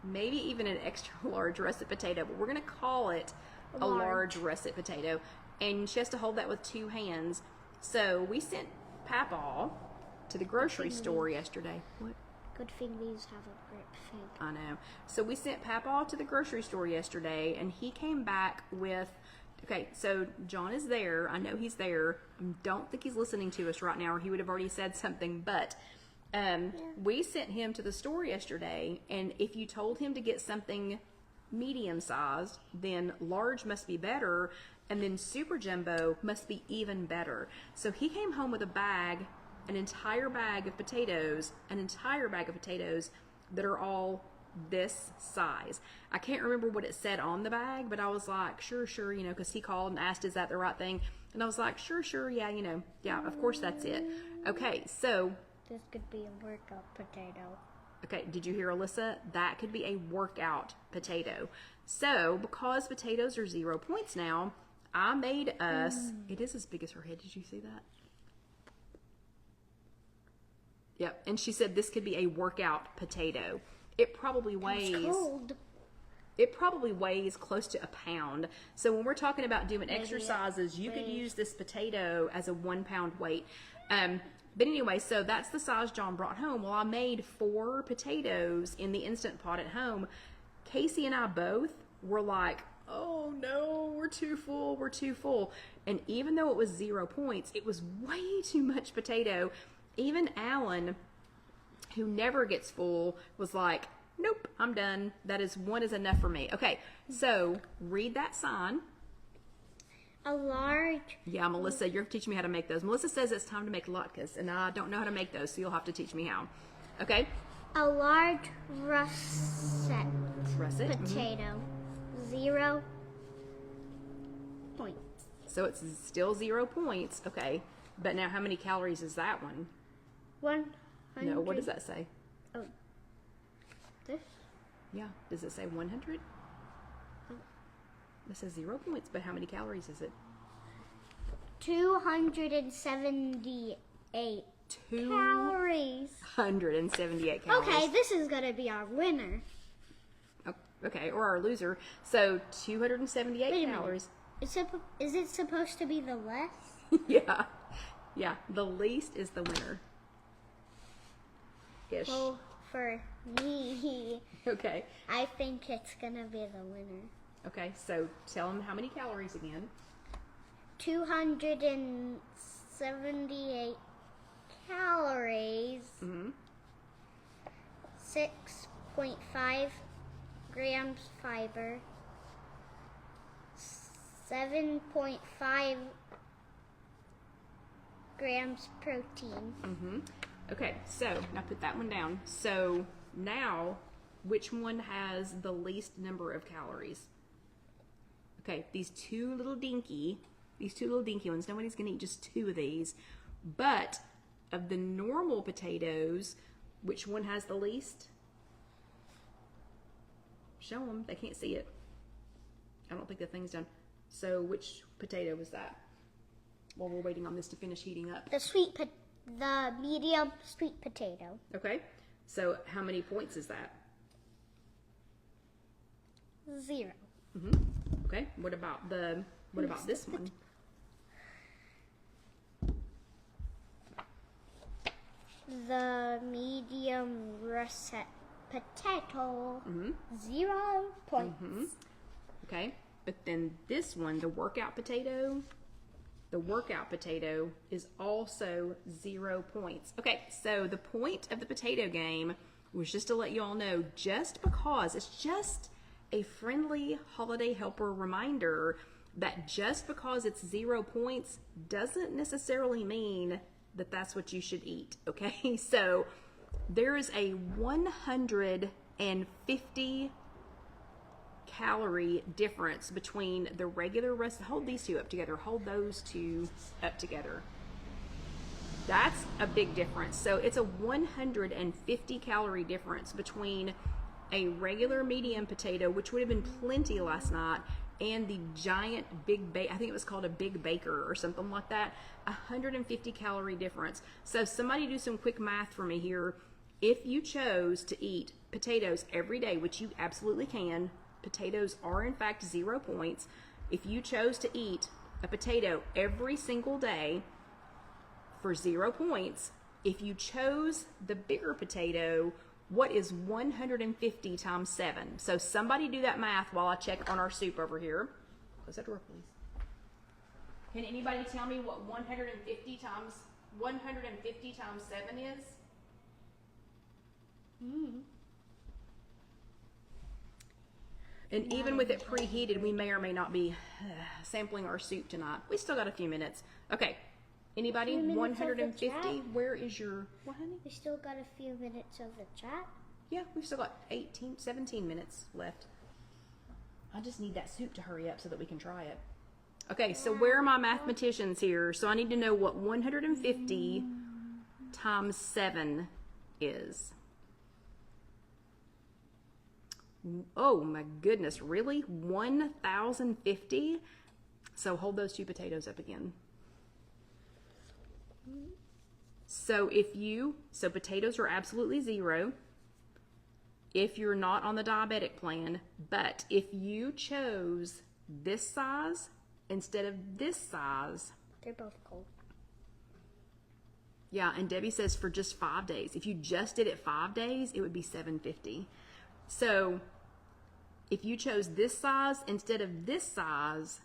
maybe even an extra large russet potato, but we're going to call it a large russet potato. And she has to hold that with 2 hands. So we sent Papaw to the grocery store yesterday. What? Good thing these have a grip thing. I know. So we sent Papaw to the grocery store yesterday, and he came back with, okay, so John is there. I know he's there. I don't think he's listening to us right now, or he would have already said something, but we sent him to the store yesterday, and if you told him to get something medium-sized, then large must be better, and then super jumbo must be even better. So he came home with a bag, an entire bag of potatoes, that are all this size. I can't remember what it said on the bag, but I was like, sure, you know, because he called and asked, is that the right thing? And I was like, sure, yeah, you know, yeah, of course that's it. Okay, so. This could be a workout potato. Okay, did you hear Alyssa? That could be a workout potato. So, because potatoes are 0 points now, I made us, it is as big as her head, did you see that? Yep, and she said this could be a workout potato. It probably weighs. It's cold. It probably weighs close to a pound. So when we're talking about doing Maybe exercises, you could weighs- use this potato as a 1 pound weight. But anyway, so that's the size John brought home. Well, I made 4 potatoes in the Instant Pot at home. Casey and I both were like, oh no, we're too full. And even though it was 0 points, it was way too much potato. Even Alan, who never gets full, was like, nope, I'm done. That is 1 is enough for me. Okay, so read that sign. A large. Yeah, Melissa, you're teaching me how to make those. Melissa says it's time to make latkes, and I don't know how to make those, so you'll have to teach me how. Okay? A large russet Potato. potato. 0 points. So it's still 0 points. Okay. But now how many calories is that one? 100. No, what does that say? Oh. This? Yeah. Does it say 100? It says 0 points, but how many calories is it? 278 calories. 278 calories. Okay, this is going to be our winner. Okay, or our loser. So 278 Wait a minute. calories. Is it supposed to be the less? Yeah. Yeah. The least is the winner. Ish. Well, for me, Okay. I think it's going to be the winner. Okay, so tell them how many calories again. 278 calories. 6.5 grams fiber. 7.5 grams protein. Okay, so now put that one down. So now, which one has the least number of calories? Okay, these two little dinky ones, nobody's gonna eat just two of these. But of the normal potatoes, which one has the least? Show them, they can't see it. I don't think the thing's done. So which potato was that? While we're waiting on this to finish heating up. The medium sweet potato. Okay, so how many points is that? 0. Okay, what about this one? The medium russet potato. 0 points. Okay, but then this one, the workout potato is also 0 points. Okay, so the point of the potato game was just to let you all know, just because it's just a friendly holiday helper reminder that just because it's 0 points doesn't necessarily mean that that's what you should eat, okay? So there is a 150 calorie difference between the regular hold these two up together, hold those two up together. That's a big difference. So it's a 150 calorie difference between a regular medium potato, which would have been plenty last night, and the giant I think it was called a big baker or something like that. 150 calorie difference. So somebody do some quick math for me here. If you chose to eat potatoes every day, which you absolutely can, potatoes are in fact 0 points. If you chose to eat a potato every single day for 0 points, if you chose the bigger potato, what is 150 times 7? So somebody do that math while I check on our soup over here. Close that door, please. Can anybody tell me what 150 times 7 is? And even with it preheated, we may or may not be sampling our soup tonight. We still got a few minutes. Okay. Anybody? 150? Where is your... What, honey? We still got a few minutes of the chat. Yeah, we've still got 17 minutes left. I just need that soup to hurry up so that we can try it. Okay, so where are my mathematicians here? So I need to know what 150 times 7 is. Oh my goodness, really? 1,050? So hold those two potatoes up again. So potatoes are absolutely 0 if you're not on the diabetic plan, but if you chose this size instead of this size, they're both cold. Yeah, and Debbie says for just 5 days. If you just did it 5 days, it would be 750. So if you chose this size instead of this size,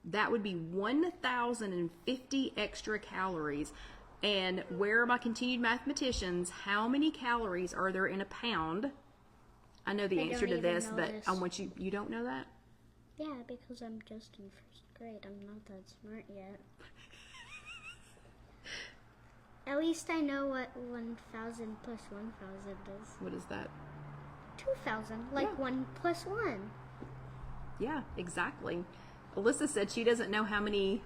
that would be 1,050 extra calories. And where are my continued mathematicians? How many calories are there in a pound? I know the answer to this, but I want you don't know that? Yeah, because I'm just in 1st grade. I'm not that smart yet. At least I know what 1,000 plus 1,000 is. What is that? 2,000, like Yeah. 1 plus 1. Yeah, exactly. Alyssa said she doesn't know how many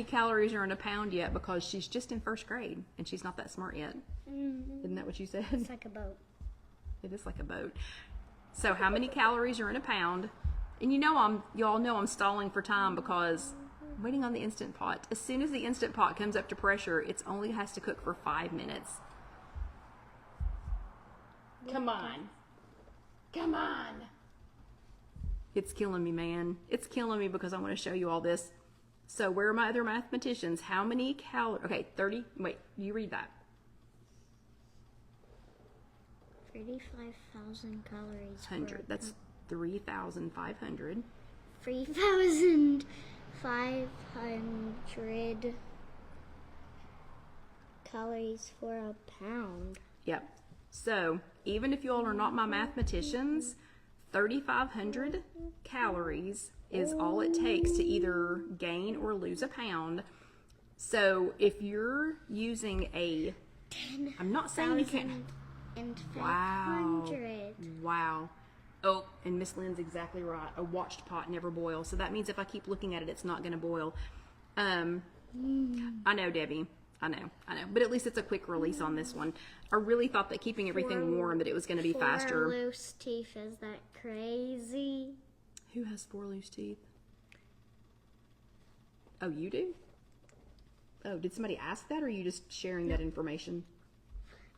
calories are in a pound yet because she's just in 1st grade and she's not that smart yet. Isn't that what you said? It's like a boat. It is like a boat. So how many calories are in a pound? And y'all know I'm stalling for time because I'm waiting on the Instant Pot. As soon as the Instant Pot comes up to pressure, it only has to cook for 5 minutes. Come on. Come on. It's killing me, man. It's killing me because I want to show you all this. So where are my other mathematicians? How many calories? Okay, 30. Wait, you read that. 35,000 calories. 100. That's 3,500. 3,500 calories for a pound. Yep. So even if you all are not my mathematicians, 3,500 calories is all it takes to either gain or lose a pound. So if you're using I'm not saying you can't. And Wow. 500. Wow. Oh, and Miss Lynn's exactly right. A watched pot never boils. So that means if I keep looking at it, it's not going to boil. I know, Debbie. I know. But at least it's a quick release on this one. I really thought that keeping everything warm, that it was going to be faster. 4 loose teeth, is that crazy? Who has 4 loose teeth? Oh, you do? Oh, did somebody ask that, or are you just sharing that information?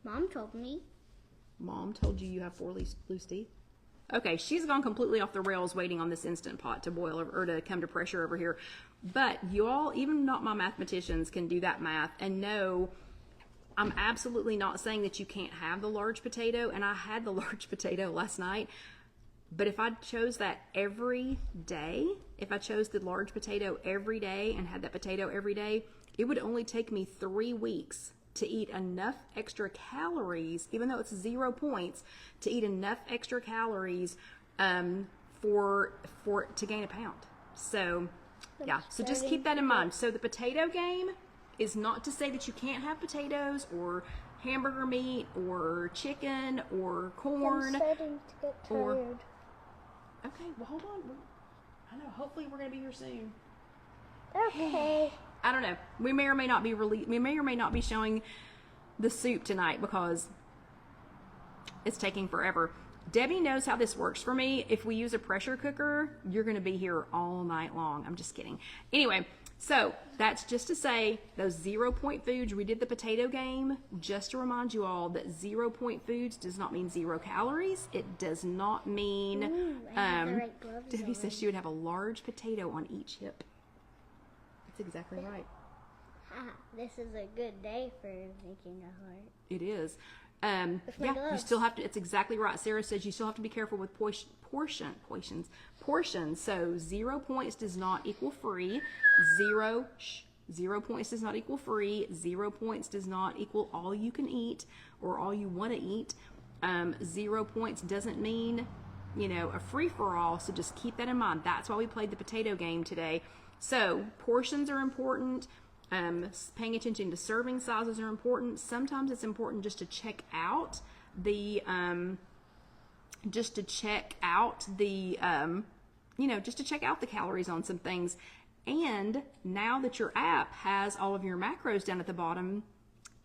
Mom told me. Mom told you have 4 loose teeth? Okay, she's gone completely off the rails waiting on this Instant Pot to boil or to come to pressure over here. But you all, even not my mathematicians, can do that math and know I'm absolutely not saying that you can't have the large potato, and I had the large potato last night. But if I chose that every day, if I chose the large potato every day and had that potato every day, it would only take me 3 weeks to eat enough extra calories, even though it's 0 points, to eat enough extra calories for to gain a pound. So yeah, so just keep that in mind. So the potato game is not to say that you can't have potatoes or hamburger meat or chicken or corn. I'm starting to get tired. Okay, well hold on. I know. Hopefully we're gonna be here soon. Okay. I don't know. We may or may not be showing the soup tonight because it's taking forever. Debbie knows how this works for me. If we use a pressure cooker, you're going to be here all night long. I'm just kidding. Anyway, so that's just to say those 0 point foods. We did the potato game just to remind you all that 0 point foods does not mean 0 calories. It does not mean. I have the right gloves Debbie on. says she would have a large potato on each hip. That's exactly right. This is a good day for making a heart. It is. my Yeah, you gloves. still have to. It's exactly right. Sarah says you still have to be careful with portions. So 0 points does not equal free. 0 points does not equal free. 0 points does not equal all you can eat or all you want to eat. 0 points doesn't mean, a free for all. So just keep that in mind. That's why we played the potato game today. So portions are important. Paying attention to serving sizes are important. Sometimes it's important just to check out the calories on some things. And now that your app has all of your macros down at the bottom,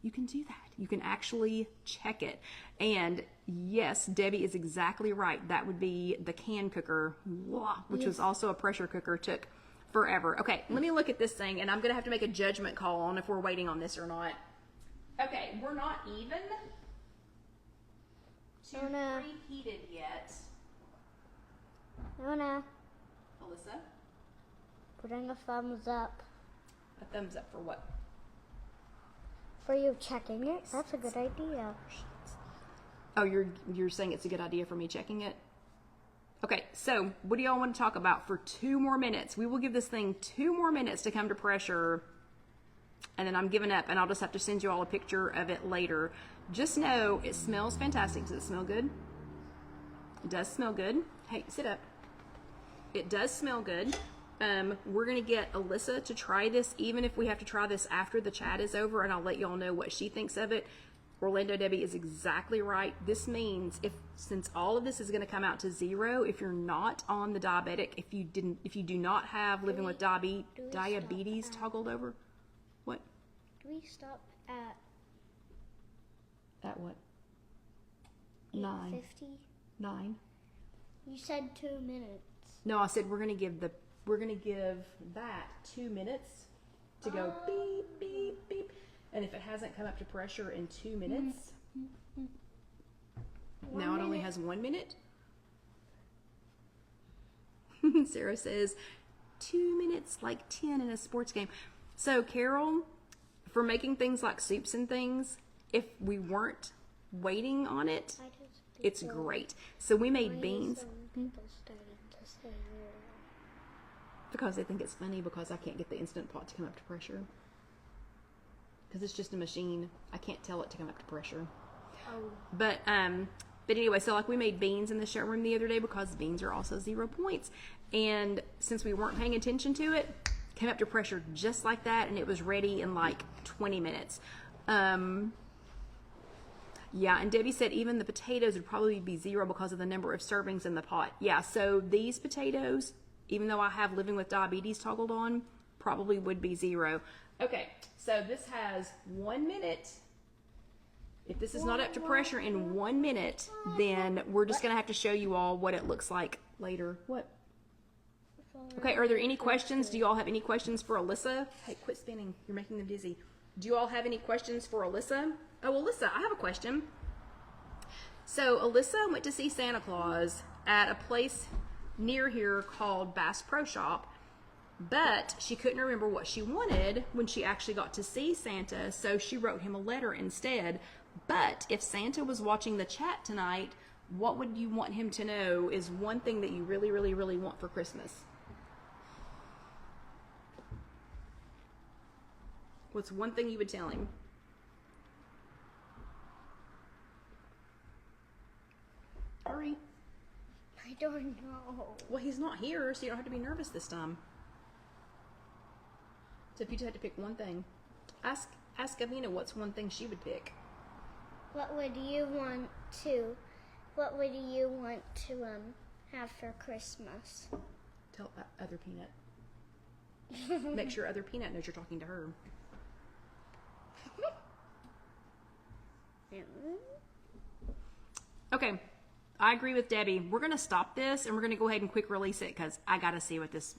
you can do that. You can actually check it. And yes, Debbie is exactly right. That would be the can cooker, which was also a pressure cooker, took forever. Okay, let me look at this thing, and I'm going to have to make a judgment call on if we're waiting on this or not. Okay, we're not even preheated yet. Nona, Alyssa? putting a thumbs up. A thumbs up for what? For you checking it? That's a good idea. Oh, you're saying it's a good idea for me checking it? Okay, so what do y'all want to talk about for 2 more minutes? We will give this thing 2 more minutes to come to pressure, and then I'm giving up, and I'll just have to send you all a picture of it later. Just know it smells fantastic. Does it smell good? It does smell good. Hey, sit up. It does smell good. We're going to get Alyssa to try this, even if we have to try this after the chat is over, and I'll let y'all know what she thinks of it. Orlando Debbie is exactly right. This means since all of this is going to come out to 0, if you're not on the diabetic, if you do not have living with diabetes toggled over, what? Do we stop at At what? 9. 50? 9. You said 2 minutes. No, I said we're gonna give that 2 minutes to go beep beep beep, and if it hasn't come up to pressure in 2 minutes, now it only has 1 minute. Sarah says 2 minutes, like 10 in a sports game. So Carol, for making things like soups and things, if we weren't waiting on it, it's great. So we made beans. People starting to say Because they think it's funny because I can't get the Instant Pot to come up to pressure. Because it's just a machine. I can't tell it to come up to pressure. Oh. But But anyway, so like we made beans in the showroom the other day because beans are also 0 points. And since we weren't paying attention to it, came up to pressure just like that, and it was ready in like 20 minutes. Yeah, and Debbie said even the potatoes would probably be 0 because of the number of servings in the pot. Yeah, so these potatoes, even though I have living with diabetes toggled on, probably would be 0. Okay, so this has 1 minute. If this is not up to pressure in 1 minute, then we're just going to have to show you all what it looks like later. What? Okay, are there any questions? Do you all have any questions for Alyssa? Hey, quit spinning. You're making them dizzy. Do you all have any questions for Alyssa? Oh, Alyssa, I have a question. So Alyssa went to see Santa Claus at a place near here called Bass Pro Shop, but she couldn't remember what she wanted when she actually got to see Santa, so she wrote him a letter instead. But if Santa was watching the chat tonight, what would you want him to know is one thing that you really, really, really want for Christmas? What's one thing you would tell him? Hurry. I don't know. Well, he's not here, so you don't have to be nervous this time. So if you just had to pick one thing, ask Avina what's one thing she would pick. What would you want to have for Christmas? Tell other Peanut. Make sure other Peanut knows you're talking to her. Okay, I agree with Debbie. We're going to stop this and we're going to go ahead and quick release it because I got to see what this...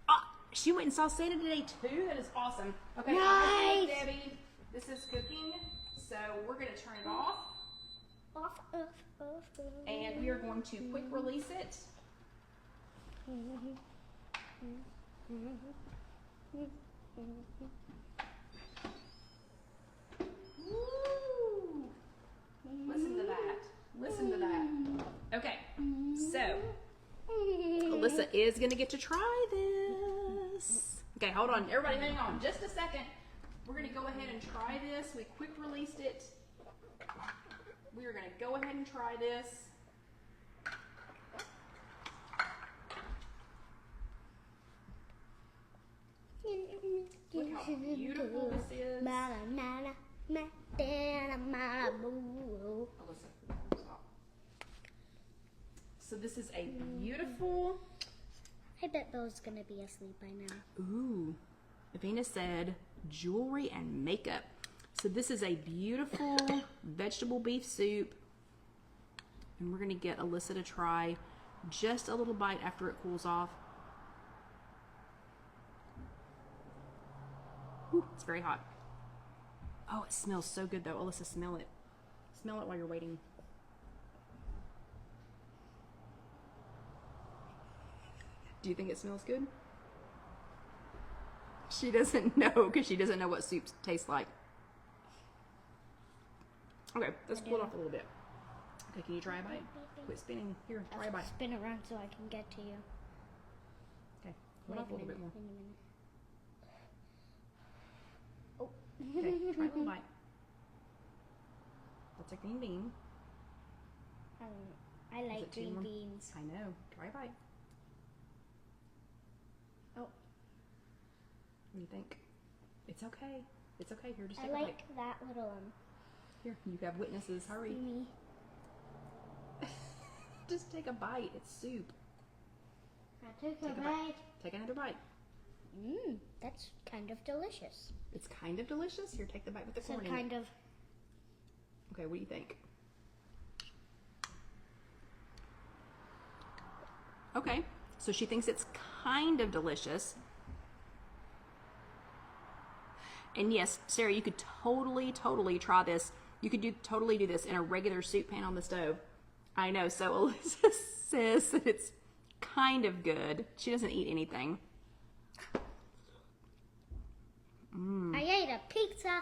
Oh, she went and saw Santa today too? That is awesome. Okay, nice. Debbie, this is cooking, so we're going to turn it off. Off. And we are going to quick release it. Woo! Listen to that. Listen to that. Okay, so Alyssa is going to get to try this. Okay, hold on. Everybody hang on just a second. We're going to go ahead and try this. We quick released it. We are going to go ahead and try this. Look how beautiful this is. Alyssa, stop. So this is a beautiful... I bet Bill's gonna be asleep by now. Ooh. Avina said jewelry and makeup. So this is a beautiful vegetable beef soup. And we're going to get Alyssa to try just a little bite after it cools off. Ooh, it's very hot. Oh, it smells so good though. Alyssa, smell it. Smell it while you're waiting. Do you think it smells good? She doesn't know because she doesn't know what soups taste like. Okay, let's cool it off a little bit. Okay, can you try a bite? Quit spinning. Here, try a bite. Spin around so I can get to you. Okay, cool it off a little bit more. Oh. Okay, try a little bite. That's a green bean. I Is like it too green warm? beans. I know. Try a bite. Oh. What do you think? It's okay. It's okay. Here, just I take a like bite. that little one. Here, you have witnesses. Hurry. Me. Just take a bite. It's soup. I took Take a a bite. Take another bite. That's kind of delicious. It's kind of delicious. Here, take the bite with the So corn in kind it. of. Okay, what do you think? Okay, so she thinks it's kind of delicious. And yes, Sarah, you could totally try this. You could totally do this in a regular soup pan on the stove. I know, so Alyssa says that it's kind of good. She doesn't eat anything. I ate a pizza.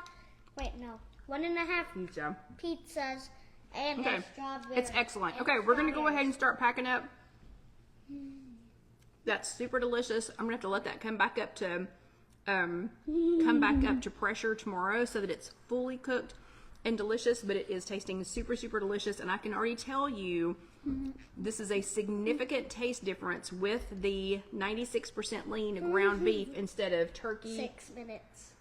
Wait, no. 1.5 Pizza. pizzas and Okay, a strawberry. it's excellent. and Okay, we're going to go strawberries. ahead and start packing up. That's super delicious. I'm going to have to let that come back up to pressure tomorrow so that it's fully cooked. and delicious, but it is tasting super, super delicious. And I can already tell you this is a significant taste difference with the 96% lean ground beef instead of turkey. 6 minutes.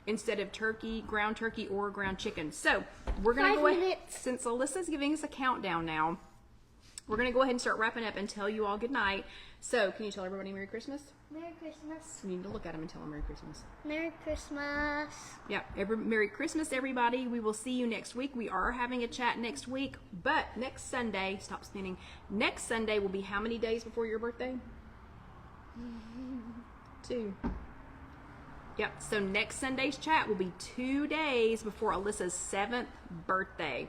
Instead of turkey, ground turkey, or ground chicken. So we're going to 5 go ahead, minutes. since Alyssa's giving us a countdown now, we're going to go ahead and start wrapping up and tell you all good night. So can you tell everybody Merry Christmas? Merry Christmas. You need to look at them and tell them Merry Christmas. Merry Christmas. Yeah, Merry Christmas, everybody. We will see you next week. We are having a chat next week, but next Sunday, stop spinning. Next Sunday will be how many days before your birthday? 2. Yep, so next Sunday's chat will be 2 days before Alyssa's 7th birthday.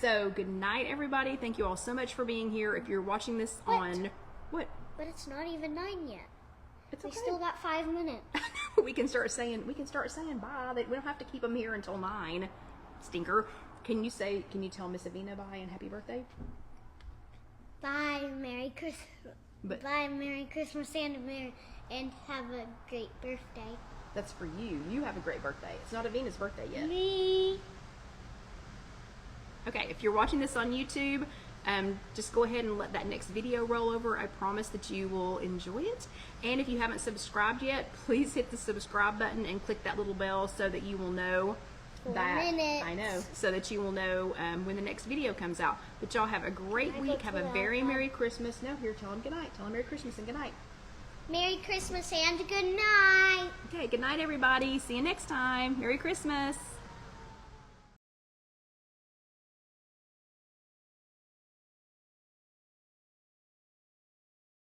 So good night, everybody. Thank you all so much for being here. If you're watching this on... What? But it's not even 9 yet. It's We okay. still got 5 minutes. we can start saying bye. We don't have to keep them here until 9. Stinker. Can you tell Miss Avina bye and happy birthday? Bye, Merry Christmas. But Bye, Merry Christmas and have a great birthday. that's for you. You have a great birthday. It's not Avina's birthday yet. Me. Okay, if you're watching this on YouTube, just go ahead and let that next video roll over. I promise that you will enjoy it. And if you haven't subscribed yet, please hit the subscribe button and click that little bell so that you will know 4 that minutes. I know, so that you will know when the next video comes out. But y'all have a great Can I go week. Have to a the very iPad? Merry Christmas. No, here, tell them good night. Tell them Merry Christmas and good night. Merry Christmas and good night. Okay, good night, everybody. See you next time. Merry Christmas.